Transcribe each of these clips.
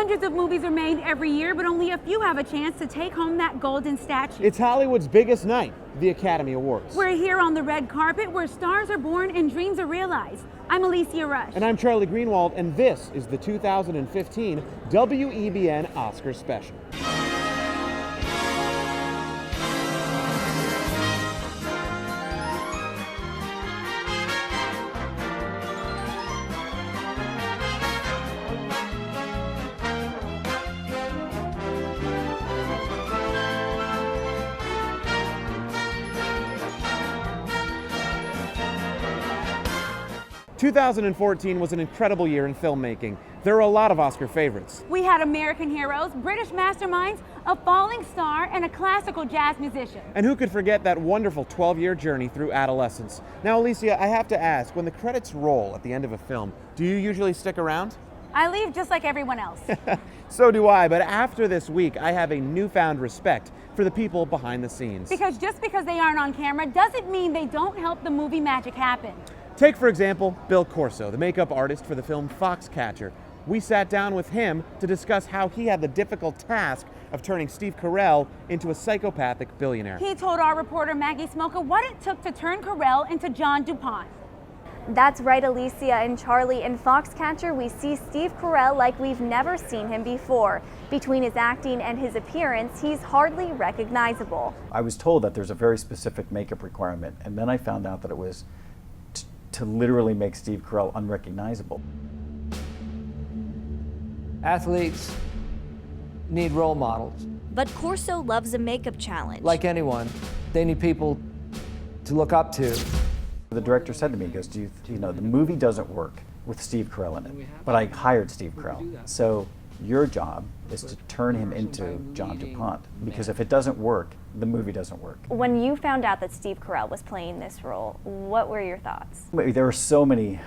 Hundreds of movies are made every year, but only a few have a chance to take home that golden statue. It's Hollywood's biggest night, the Academy Awards. We're here on the red carpet where stars are born and dreams are realized. I'm Alicia Rush. And I'm Charlie Greenwald, and this is the 2015 WEBN Oscar Special. 2014 was an incredible year in filmmaking. There were a lot of Oscar favorites. We had American heroes, British masterminds, a falling star, and a classical jazz musician. And who could forget that wonderful 12-year journey through adolescence? Now, Alicia, I have to ask, when the credits roll at the end of a film, do you usually stick around? I leave just like everyone else. So do I, but after this week, I have a newfound respect for the people behind the scenes. Because just because they aren't on camera doesn't mean they don't help the movie magic happen. Take, for example, Bill Corso, the makeup artist for the film Foxcatcher. We sat down with him to discuss how he had the difficult task of turning Steve Carell into a psychopathic billionaire. He told our reporter Maggie Smoka what it took to turn Carell into John DuPont. That's right, Alicia and Charlie. In Foxcatcher, we see Steve Carell like we've never seen him before. Between his acting and his appearance, he's hardly recognizable. I was told that there's a very specific makeup requirement, and then I found out that it was to literally make Steve Carell unrecognizable. Athletes need role models. But Corso loves a makeup challenge. Like anyone, they need people to look up to. The director said to me, he goes, you know, the movie doesn't work with Steve Carell in it, but I hired Steve Carell. So your job is to turn him into John DuPont, because if it doesn't work, the movie doesn't work. When you found out that Steve Carell was playing this role, what were your thoughts? There were so many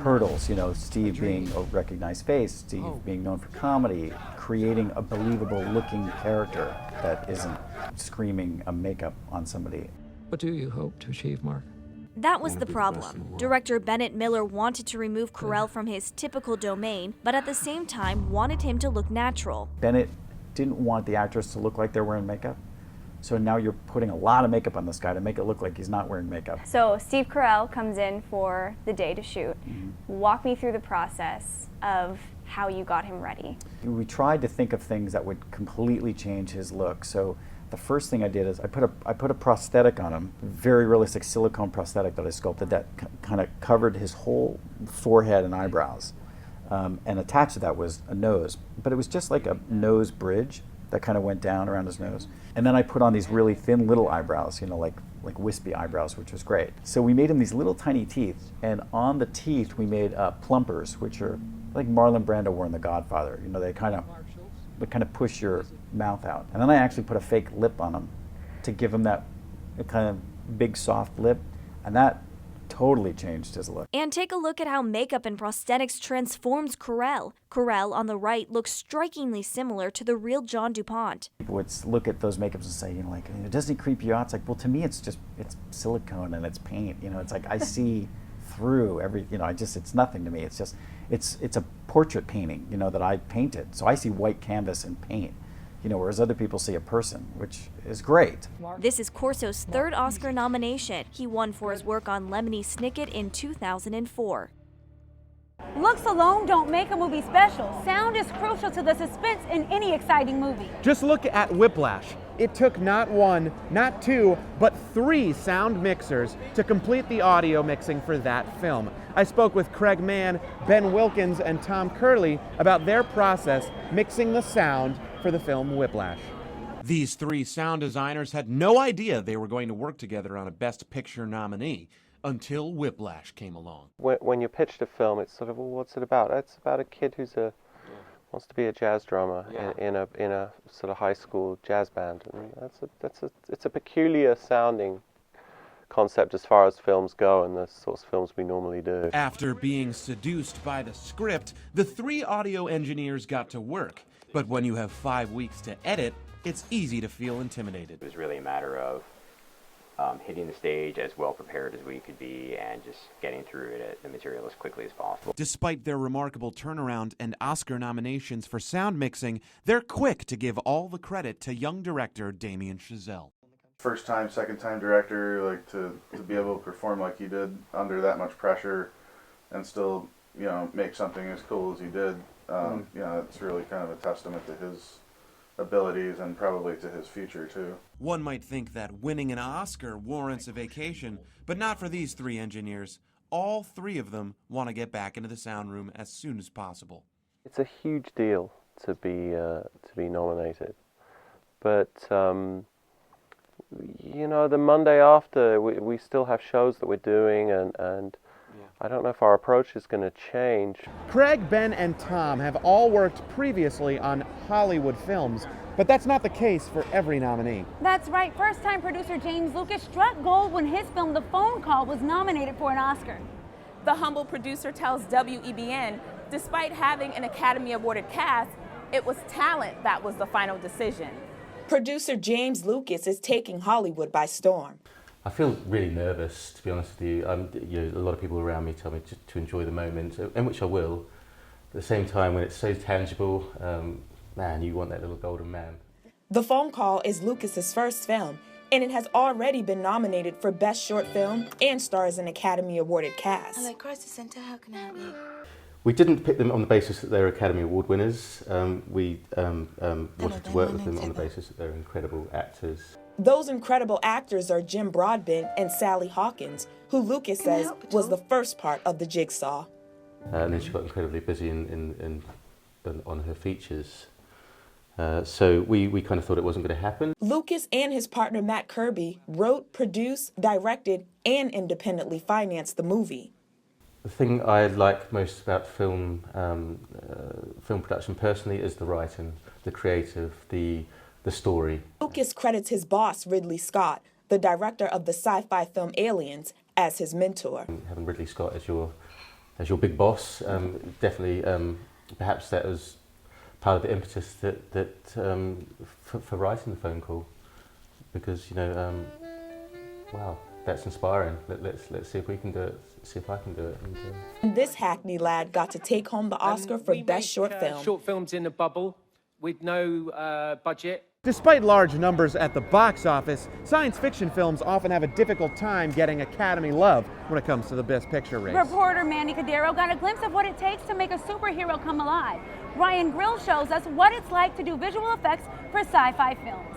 hurdles, you know, Steve being a recognized face, Steve being known for comedy, creating a believable looking character that isn't screaming a makeup on somebody. What do you hope to achieve, Mark? That was the problem. Director Bennett Miller wanted to remove Carell from his typical domain, but at the same time wanted him to look natural. Bennett didn't want the actors to look like they're wearing makeup, so now you're putting a lot of makeup on this guy to make it look like he's not wearing makeup. So Steve Carell comes in for the day to shoot. Walk me through the process of how you got him ready. We tried to think of things that would completely change his look. So the first thing I did is I put a prosthetic on him, very realistic silicone prosthetic that I sculpted that kind of covered his whole forehead and eyebrows. And attached to that was a nose, but it was just like a nose bridge that kind of went down around his nose. And then I put on these really thin little eyebrows, you know, like wispy eyebrows, which was great. So we made him these little tiny teeth, and on the teeth we made plumpers, which are like Marlon Brando wore in The Godfather. You know, they kind of push your mouth out. And then I actually put a fake lip on him to give him that kind of big soft lip, and that totally changed his look. And take a look at how makeup and prosthetics transforms Carell. Carell on the right looks strikingly similar to the real John DuPont. People would look at those makeups and say, you know, like, doesn't he creep you out? It's like, well, to me, it's silicone and it's paint. You know, it's like I see through every, you know, it's nothing to me. It's just, it's a portrait painting, you know, that I painted. So I see white canvas and paint, you know, whereas other people see a person, which is great. This is Corso's third Oscar nomination. He won for his work on Lemony Snicket in 2004. Looks alone don't make a movie special. Sound is crucial to the suspense in any exciting movie. Just look at Whiplash. It took not one, not two, but 3 sound mixers to complete the audio mixing for that film. I spoke with Craig Mann, Ben Wilkins, and Tom Curley about their process mixing the sound for the film Whiplash. These 3 sound designers had no idea they were going to work together on a Best Picture nominee until Whiplash came along. When you're pitched a film, it's sort of, well, what's it about? It's about a kid who's wants to be a jazz drummer in a sort of high school jazz band, and it's a peculiar sounding concept as far as films go and the sorts of films we normally do. After being seduced by the script, the 3 audio engineers got to work. But when you have 5 weeks to edit, it's easy to feel intimidated. It was really a matter of hitting the stage as well prepared as we could be and just getting through it, the material as quickly as possible. Despite their remarkable turnaround and Oscar nominations for sound mixing, they're quick to give all the credit to young director Damien Chazelle. First time, second time director, like to be able to perform like he did under that much pressure and still, you know, make something as cool as he did, you know, it's really kind of a testament to his abilities and probably to his future too. One might think that winning an Oscar warrants a vacation, but not for these three engineers. All three of them want to get back into the sound room as soon as possible. It's a huge deal to be nominated, but you know, the Monday after we still have shows that we're doing, and I don't know if our approach is going to change. Craig, Ben, and Tom have all worked previously on Hollywood films, but that's not the case for every nominee. That's right. First-time producer James Lucas struck gold when his film The Phone Call was nominated for an Oscar. The humble producer tells WEBN, despite having an Academy Awarded cast, it was talent that was the final decision. Producer James Lucas is taking Hollywood by storm. I feel really nervous, to be honest with you. You know, a lot of people around me tell me to enjoy the moment, in which I will. At the same time, when it's so tangible, man, you want that little golden man. The Phone Call is Lucas's first film, and it has already been nominated for Best Short Film and stars an Academy Awarded cast. Hello, Crisis Centre, how can I help you? We didn't pick them on the basis that they're Academy Award winners. We wanted to work with them on the basis that they're incredible actors. Those incredible actors are Jim Broadbent and Sally Hawkins, who Lucas says was the first part of the jigsaw. And then she got incredibly busy on her features. So we kind of thought it wasn't going to happen. Lucas and his partner Matt Kirby wrote, produced, directed, and independently financed the movie. The thing I like most about film production personally is the writing, the creative, the story. Lucas credits his boss, Ridley Scott, the director of the sci-fi film Aliens, as his mentor. Having Ridley Scott as your big boss, definitely, perhaps that was part of the impetus for writing The Phone Call, because, you know, wow, that's inspiring. Let's see if we can do it. See if I can do it. And this Hackney lad got to take home the Oscar for Best Short Film. Short films in a bubble with no budget. Despite large numbers at the box office, science fiction films often have a difficult time getting Academy love when it comes to the Best Picture race. Reporter Mandy Cadero got a glimpse of what it takes to make a superhero come alive. Ryan Grill shows us what it's like to do visual effects for sci-fi films.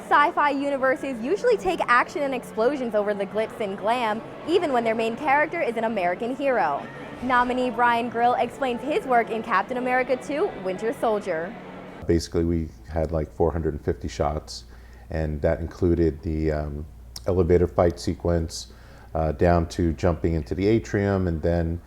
Sci-fi universes usually take action and explosions over the glitz and glam, even when their main character is an American hero. Nominee Brian Grill explains his work in Captain America 2: Winter Soldier. Basically, we had like 450 shots, and that included the elevator fight sequence down to jumping into the atrium, and then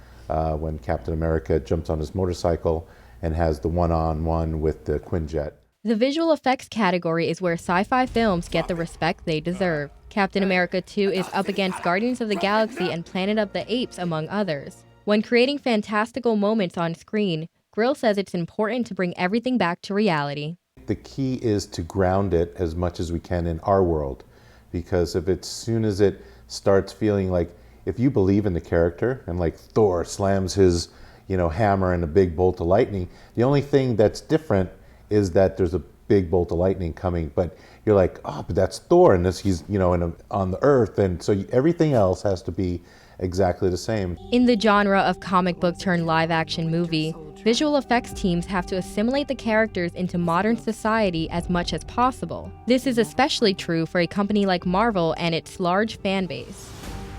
when Captain America jumps on his motorcycle and has the one-on-one with the Quinjet. The visual effects category is where sci-fi films get the respect they deserve. Captain America 2 is up against Guardians of the Galaxy and Planet of the Apes, among others. When creating fantastical moments on screen, Grill says it's important to bring everything back to reality. The key is to ground it as much as we can in our world, because as soon as it starts feeling like, if you believe in the character and like Thor slams his, you know, hammer and a big bolt of lightning, the only thing that's different is that there's a big bolt of lightning coming, but you're like, oh, but that's Thor, and he's, you know, on the earth, and so everything else has to be exactly the same. In the genre of comic book turned live action movie, visual effects teams have to assimilate the characters into modern society as much as possible. This is especially true for a company like Marvel and its large fan base.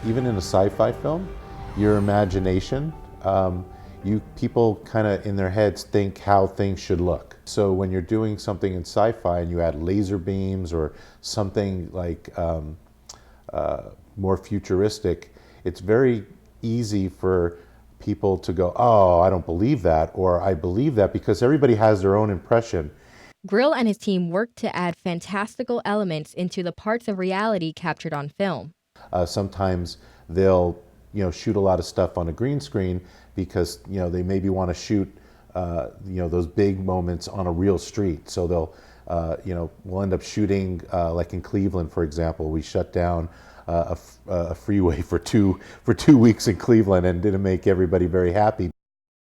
Even in a sci-fi film, your imagination, people kind of in their heads think how things should look. So when you're doing something in sci-fi and you add laser beams or something like more futuristic, it's very easy for people to go, oh, I don't believe that, or I believe that, because everybody has their own impression. Grill and his team worked to add fantastical elements into the parts of reality captured on film. Sometimes they'll, you know, shoot a lot of stuff on a green screen because, you know, they maybe want to shoot, you know, those big moments on a real street. So they'll you know, we'll end up shooting, like in Cleveland, for example, we shut down a freeway for 2 weeks in Cleveland and didn't make everybody very happy.